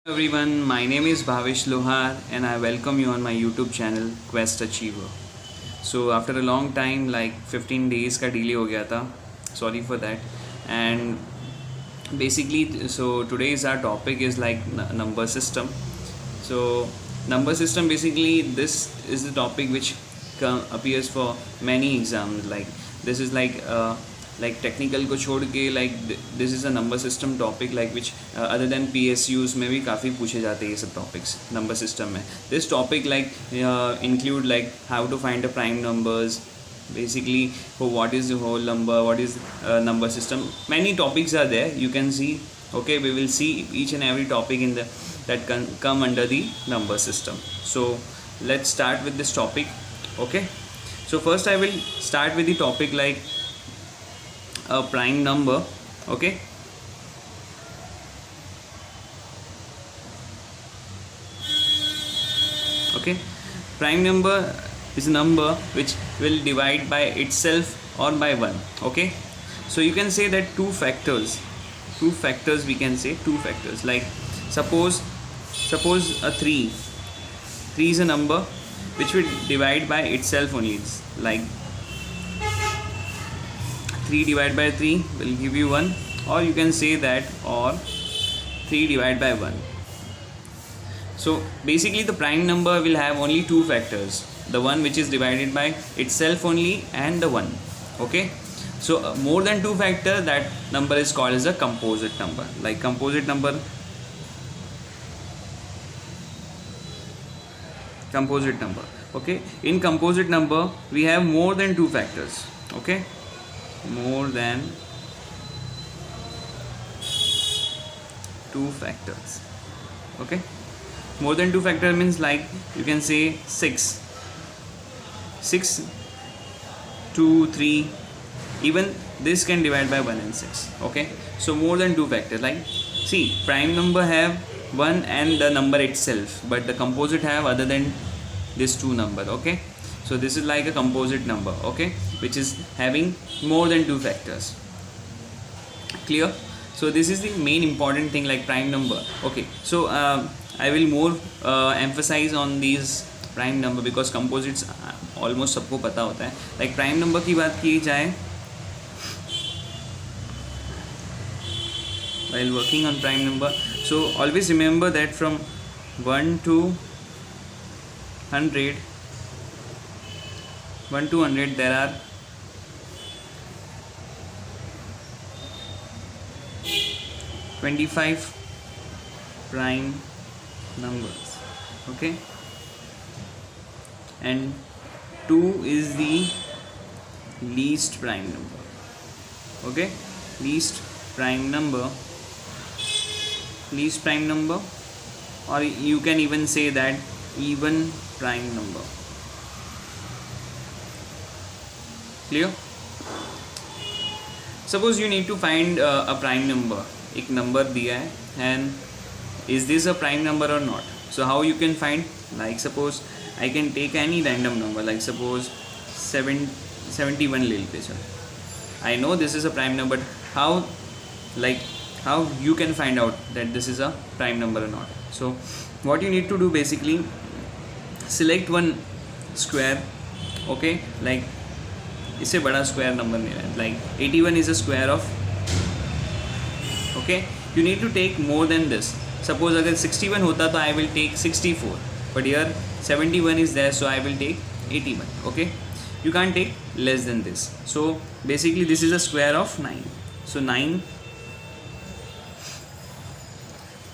Everyone, my name is Bhavish Lohar and I welcome you on my YouTube channel Quest Achiever. So after a long time, like 15 days का delay हो गया था, sorry for that. And basically, so today's our topic is like number system. So number system, basically this is the topic which appears for many exams. Like this is like technical को छोड़ के like this is a number system topic like which other than PSUs में भी काफ़ी पूछे जाते हैं ये सब topics number system में. This topic like include like how to find the prime numbers, basically what is the whole number, what is number system. Many topics are there, you can see. Okay, we will see each and every topic in the that can come under the number system. So let's start with this topic. Okay, so first I will start with the topic like a prime number. Okay, okay, prime number is a number which will divide by itself or by 1. Okay, so you can say that two factors we can say two factors. Like suppose a 3 is a number which will divide by itself only. It's like 3 divided by 3 will give you 1, or you can say that or 3 divided by 1. So basically the prime number will have only two factors, the one which is divided by itself only and the 1. Okay, so more than two factor, that number is called as a composite number. Like composite number okay, in composite number we have more than two factors. Okay, more than two factors. Okay, more than two factor means like you can say 6, 2, 3, even this can divide by 1 and 6. Okay, so more than two factors. Like see, prime number have 1 and the number itself, but the composite have other than this two number. Okay, so this is like a composite number, okay, which is having more than two factors. Clear? So this is the main important thing, like prime number. Okay, so I will more emphasize on these prime number because composites almost सबको पता होता है. Like prime number की बात की जाए, while working on prime number, so always remember that from 1 to 100 there are 25 prime numbers. Okay, and 2 is the least prime number. Okay, least prime number, or you can even say that even prime number. Clear? Suppose you need to find a prime number. एक number दिया है and is this a prime number or not? So how you can find? Like suppose I can take any random number, like suppose 71 ले लेते चलो. I know this is a prime number, but how you can find out that this is a prime number or not? So what you need to do, basically select one square. Okay, like इससे बड़ा square number नहीं है. Like 81 is a square of, okay, you need to take more than this. Suppose अगर 61 होता तो I will take 64, but here 71 is there, so I will take 81. Okay, you can't take less than this. So basically this is a square of 9. So 9.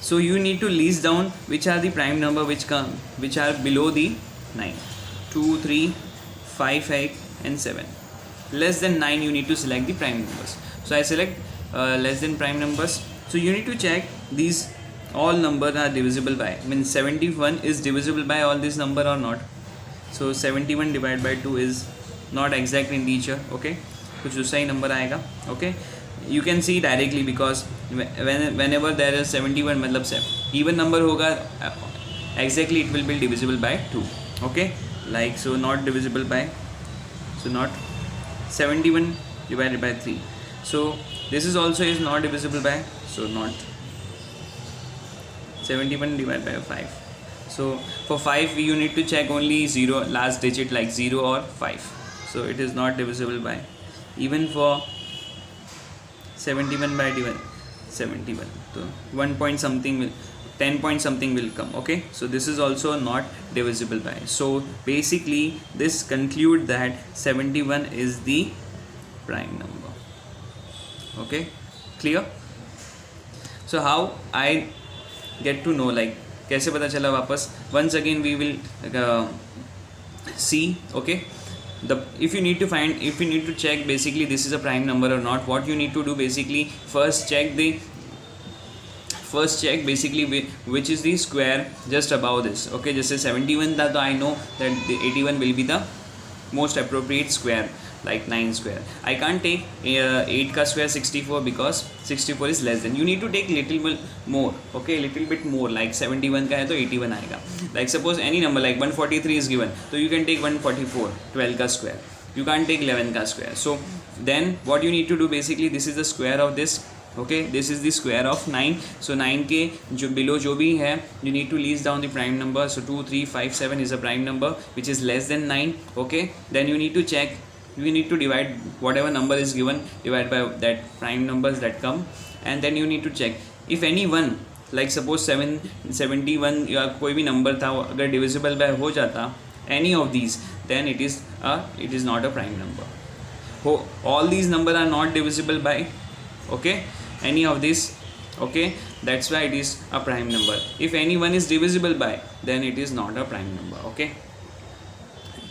So you need to list down which are the prime number which are below the 9. 2, 3, 5, 8 and 7. Less than 9 you need to select the prime numbers. So I select less than prime numbers. So you need to check these all numbers are divisible by, means 71 is divisible by all this number or not. So 71 divided by 2 is not exact integer. Okay, कुछ दूसरा ही number आएगा. Okay, you can see directly because whenever there is 71 मतलब even number होगा, exactly it will be divisible by 2. Okay, like so not divisible by, so not 71 divided by 3. So this is also is not divisible by, so not 71 divided by 5. So for 5 you need to check only 0 last digit like 0 or 5. So it is not divisible by. Even for 71 by 71, so 1 point something will 10 point something will come. Okay, so this is also not divisible by. So basically this conclude that 71 is the prime number. Okay, clear? So how I get to know, like कैसे पता चला वापस? Once again we will see. Okay, if you need to check basically this is a prime number or not, what you need to do basically, first check basically which is the square just above this. Okay, जैसे 71 था तो I know that the 81 will be the most appropriate square, like 9 square. I can't take 8 का square 64 because 64 is less than. You need to take little bit more. Okay, little bit more, like 71 का है तो 81 आएगा. Like suppose any number like 143 is given, so you can take 144 12 का square. You can't take 11 का square. So then what you need to do basically, this is the square of this. Okay, this is the square of 9. So 9 के जो below जो भी है, you need to list down the prime number. So 2 3 5 7 is a prime number which is less than 9. Okay, then you need to check, you need to divide whatever number is given, divide by that prime numbers that come, and then you need to check if any one, like suppose 71 या कोई भी number था, अगर divisible by हो जाता any of these, then it is not a prime number. All these numbers are not divisible by, okay, any of this. Okay, that's why it is a prime number. If any one is divisible by, then it is not a prime number. Okay,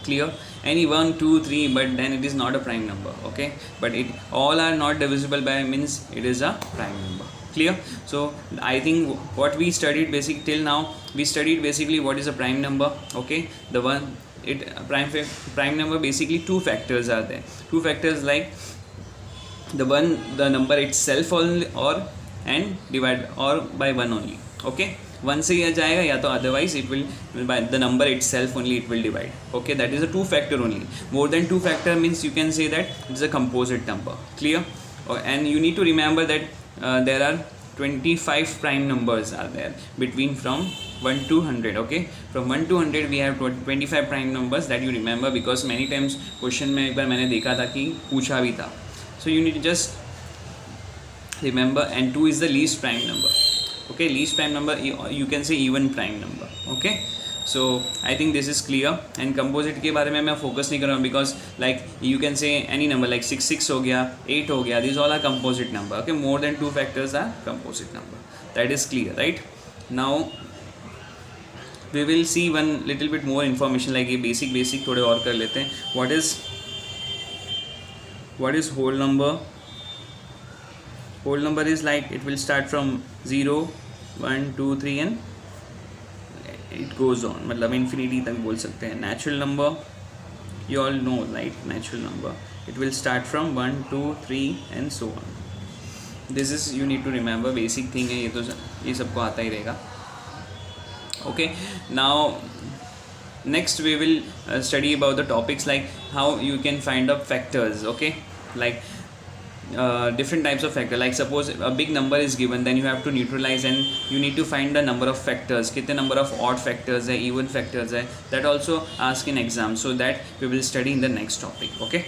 clear? Any 1 2 3, but then it is not a prime number. Okay, but it all are not divisible by means it is a prime number. Clear? So I think what we studied basically till now, we studied basically what is a prime number. Okay, the one prime number basically two factors are there. Two factors like the number itself only, or and divide or by 1 only. Okay, 1 से यह जाएगा या तो otherwise it will by the number itself only it will divide. Okay, that is a two factor only. More than two factor means you can say that it is a composite number. Clear? And you need to remember that there are 25 prime numbers are there between from 1 to 100. Okay, from 1 to 100 we have 25 prime numbers, that you remember because many times question में एक बार मैंने देखा था कि पूछा भी था. So you need to just remember, and 2 is the least prime number. Okay, least prime number, you can say even prime number. Okay, so I think this is clear. And composite के बारे में मैं focus नहीं कर रहा हूँ because like you can say any number like 6 हो गया, 8 हो गया, these all are composite number. Okay, more than two factors are composite number. That is clear, right? Now we will see one little bit more information, like ये basic थोड़े और कर लेते हैं. What is whole number? Whole number is like it will start from 0 1 2 3 and it goes on, मतलब infinity तक बोल सकते हैं. Natural number, you all know, right? Natural number, it will start from 1 2 3 and so on. This is, you need to remember, basic thing है ये, तो ये सबको आता ही रहेगा. Okay, now next we will study about the topics like how you can find out factors. Okay, like different types of factor. Like suppose a big number is given, then you have to neutralize and you need to find the number of factors. कितने number of odd factors है, even factors है, that also ask in exam. So that we will study in the next topic. Okay.